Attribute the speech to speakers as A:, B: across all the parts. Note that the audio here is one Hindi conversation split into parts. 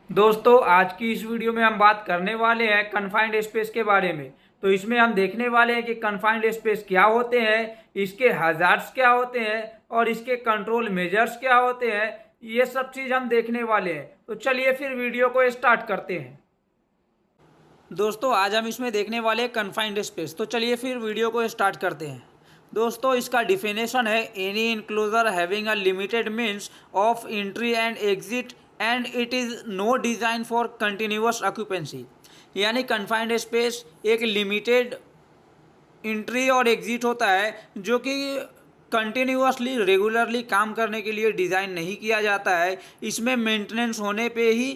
A: दोस्तों आज की इस वीडियो में हम बात करने वाले हैं कन्फाइंड स्पेस के बारे में। तो इसमें हम देखने वाले हैं कि कन्फाइंड स्पेस क्या होते हैं, इसके हजार्ड्स क्या होते हैं और इसके कंट्रोल मेजर्स क्या होते हैं। ये सब चीज़ हम देखने वाले हैं। तो चलिए फिर वीडियो को स्टार्ट करते हैं। दोस्तों आज हम इसमें देखने वाले हैं कन्फाइंड स्पेस। तो चलिए फिर वीडियो को स्टार्ट करते हैं। दोस्तों इसका डिफिनेशन है any enclosure having a limited means of entry and exit and it is no design for continuous occupancy. यानी कन्फाइंड स्पेस एक लिमिटेड एंट्री और एग्जिट होता है जो कि कंटिन्यूअसली रेगुलरली काम करने के लिए डिज़ाइन नहीं किया जाता है। इसमें मेंटेनेंस होने पे ही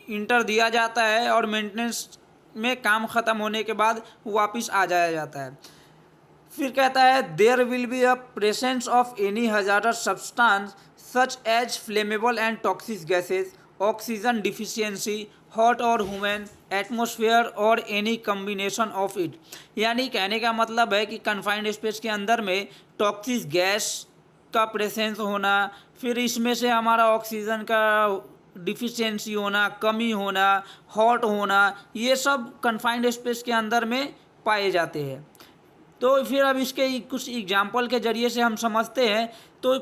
A: इंटर दिया जाता है और मेंटेनेंस में काम ख़त्म होने के बाद वापस आ जाया जाता है। फिर कहता है there will be a presence of any hazardous substance such as flammable and toxic gases, oxygen deficiency, hot और ह्यूमन एटमॉस्फेयर और एनी कम्बिनेशन ऑफ इट। यानी कहने का मतलब है कि कन्फाइंड स्पेस के अंदर में टॉक्सिक गैस का प्रेजेंस होना, फिर इसमें से हमारा ऑक्सीजन का डिफिशियंसी होना, कमी होना, हॉट होना, ये सब कन्फाइंड स्पेस के अंदर में पाए जाते हैं। तो फिर अब इसके कुछ एग्जाम्पल के ज़रिए से हम समझते हैं। तो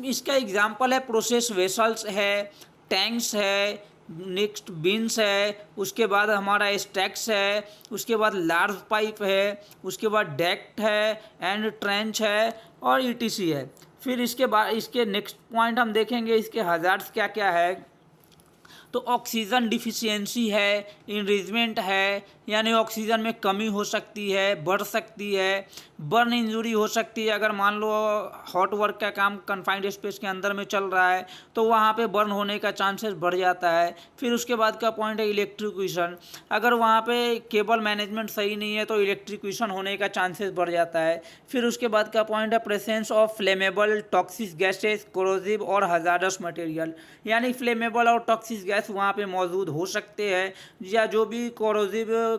A: इसका एग्जाम्पल है प्रोसेस वेसल्स है, टैंक्स है, नेक्स्ट बिन्स है, उसके बाद हमारा स्टैक्स है, उसके बाद लार्ज पाइप है, उसके बाद डेक्ट है एंड ट्रेंच है और ईटीसी है। फिर इसके बाद इसके नेक्स्ट पॉइंट हम देखेंगे इसके हजार्ड्स क्या क्या है। तो ऑक्सीजन डिफिशियंसी है, इनरिजमेंट है, यानी ऑक्सीजन में कमी हो सकती है, बढ़ सकती है, बर्न इंजरी हो सकती है। अगर मान लो हॉट वर्क का काम कन्फाइंड स्पेस के अंदर में चल रहा है तो वहाँ पे बर्न होने का चांसेस बढ़ जाता है। फिर उसके बाद का पॉइंट है इलेक्ट्रिक्यूशन। अगर वहाँ पे केबल मैनेजमेंट सही नहीं है तो इलेक्ट्रिक्यूशन होने का चांसेस बढ़ जाता है। फिर उसके बाद का पॉइंट है presence of flammable, toxic gases, corrosive और हजारडस मटेरियल। यानी फ्लेमेबल और टॉक्सिक गैस वहाँ पे मौजूद हो सकते हैं या जो भी कोरोसिव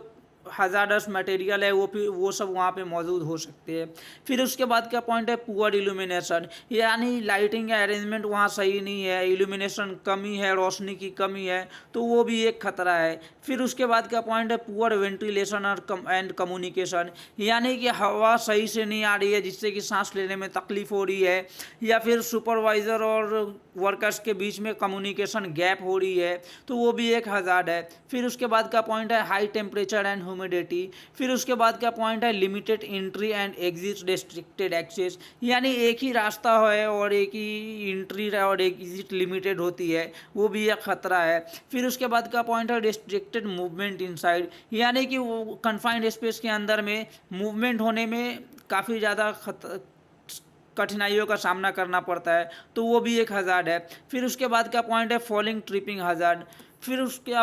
A: हजारडस मटेरियल है वो सब वहाँ पे मौजूद हो सकते हैं। फिर उसके बाद का पॉइंट है पुअर इल्यूमिनेशन, यानी लाइटिंग का अरेंजमेंट वहाँ सही नहीं है, इल्यूमिनेशन कमी है, रोशनी की कमी है, तो वो भी एक खतरा है। फिर उसके बाद का पॉइंट है पुअर वेंटिलेशन और एंड कम्युनिकेशन, यानी कि हवा सही से नहीं आ रही है जिससे कि सांस लेने में तकलीफ हो रही है, या फिर सुपरवाइज़र और वर्कर्स के बीच में कम्युनिकेशन गैप हो रही है, तो वो भी एक हजार्ड है। फिर उसके बाद का पॉइंट है हाई टेम्परेचर एंड ह्यूमिडिटी। फिर उसके बाद का पॉइंट है limited entry and exit, restricted access, यानी एक ही रास्ता है और एक ही एंट्री और एग्जिट लिमिटेड होती है, वो भी एक खतरा है। फिर उसके बाद का पॉइंट है रेस्ट्रिक्टेड मूवमेंट इनसाइड, यानी कि वो कन्फाइंड स्पेस के अंदर में मूवमेंट होने में काफ़ी ज़्यादा कठिनाइयों का सामना करना पड़ता है, तो वो भी एक हज़ार्ड है। फिर उसके बाद का पॉइंट है फॉलिंग ट्रिपिंग हज़ार्ड। फिर उसके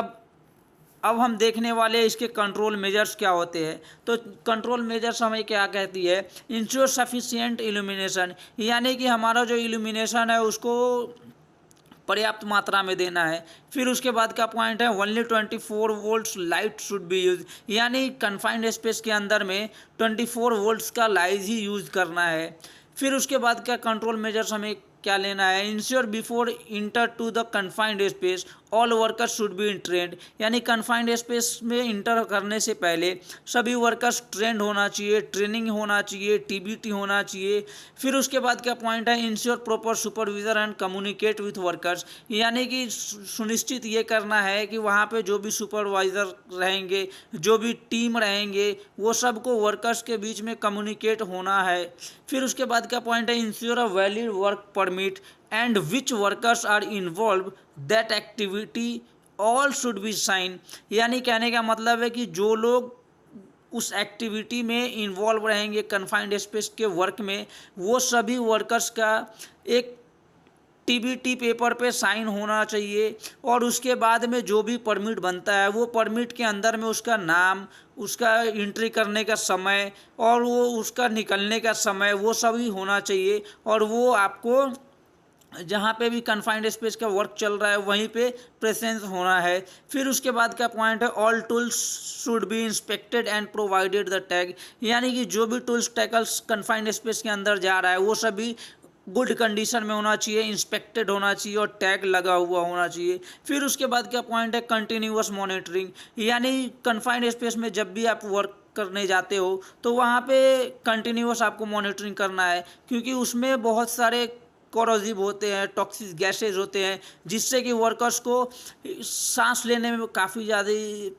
A: अब हम देखने वाले इसके कंट्रोल मेजर्स क्या होते हैं। तो कंट्रोल मेजर्स हमें क्या कहती है, इंश्योर सफिशिएंट इल्यूमिनेशन, यानी कि हमारा जो इल्यूमिनेशन है उसको पर्याप्त मात्रा में देना है। फिर उसके बाद का पॉइंट है only 24 volts light should be use, यानी कन्फाइंड स्पेस के अंदर में 24 वोल्ट्स का लाइट ही यूज करना है। फिर उसके बाद का कंट्रोल मेजर्स हमें क्या लेना है, ensure before enter to the confined space all workers should be trained, यानी कन्फाइंड स्पेस में इंटर करने से पहले सभी वर्कर्स ट्रेंड होना चाहिए, ट्रेनिंग होना चाहिए, टीबीटी होना चाहिए। फिर उसके बाद क्या पॉइंट है ensure proper supervision and communicate with workers, यानी कि सुनिश्चित ये करना है कि वहाँ पे जो भी सुपरवाइज़र रहेंगे, जो भी टीम रहेंगे, वो सबको वर्कर्स के बीच में कम्युनिकेट होना है। फिर उसके बाद का पॉइंट है ensure a valid work permit and which workers are involve that activity all should be sign, यानी कहने का मतलब है कि जो लोग उस एक्टिविटी में इन्वॉल्व रहेंगे कन्फाइंड स्पेस के वर्क में, वो सभी वर्कर्स का एक टीबीटी पेपर पे साइन होना चाहिए। और उसके बाद में जो भी परमिट बनता है वो परमिट के अंदर में उसका नाम, उसका एंट्री करने का समय और वो उसका निकलने का समय वो सभी होना चाहिए, और वो आपको जहाँ पे भी कन्फाइंड स्पेस का वर्क चल रहा है वहीं पे प्रेजेंस होना है। फिर उसके बाद का पॉइंट है all tools should be inspected and provided the tag, यानी कि जो भी टूल्स टैकल्स कन्फाइंड स्पेस के अंदर जा रहा है वो सभी गुड कंडीशन में होना चाहिए, इंस्पेक्टेड होना चाहिए और टैग लगा हुआ होना चाहिए। फिर उसके बाद क्या पॉइंट है, कंटिन्यूअस मॉनिटरिंग, यानी कन्फाइंड स्पेस में जब भी आप वर्क करने जाते हो तो वहाँ पे कंटिन्यूअस आपको मॉनिटरिंग करना है, क्योंकि उसमें बहुत सारे कोरोसिव होते हैं, टॉक्सिक गैसेज होते हैं, जिससे कि वर्कर्स को सांस लेने में काफ़ी ज़्यादा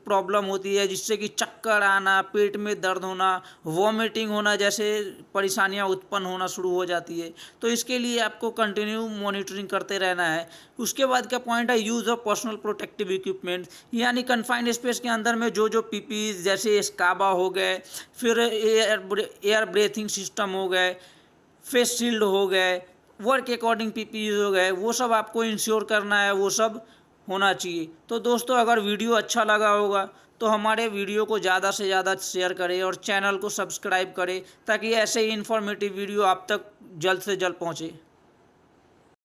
A: प्रॉब्लम होती है, जिससे कि चक्कर आना, पेट में दर्द होना, वॉमिटिंग होना जैसे परेशानियां उत्पन्न होना शुरू हो जाती है। तो इसके लिए आपको कंटिन्यू मॉनिटरिंग करते रहना है। उसके बाद का पॉइंट है use of personal protective equipment, यानी कन्फाइंड स्पेस के अंदर में जो पीपीज जैसे स्काबा हो गए, फिर एयर ब्रेथिंग सिस्टम हो गए, फेस शील्ड हो गए, वर्क अकॉर्डिंग पीपीई हो गए, वो सब आपको इंश्योर करना है, वो सब होना चाहिए। तो दोस्तों अगर वीडियो अच्छा लगा होगा तो हमारे वीडियो को ज़्यादा से ज़्यादा शेयर करें और चैनल को सब्सक्राइब करें, ताकि ऐसे ही इन्फॉर्मेटिव वीडियो आप तक जल्द से जल्द पहुँचे।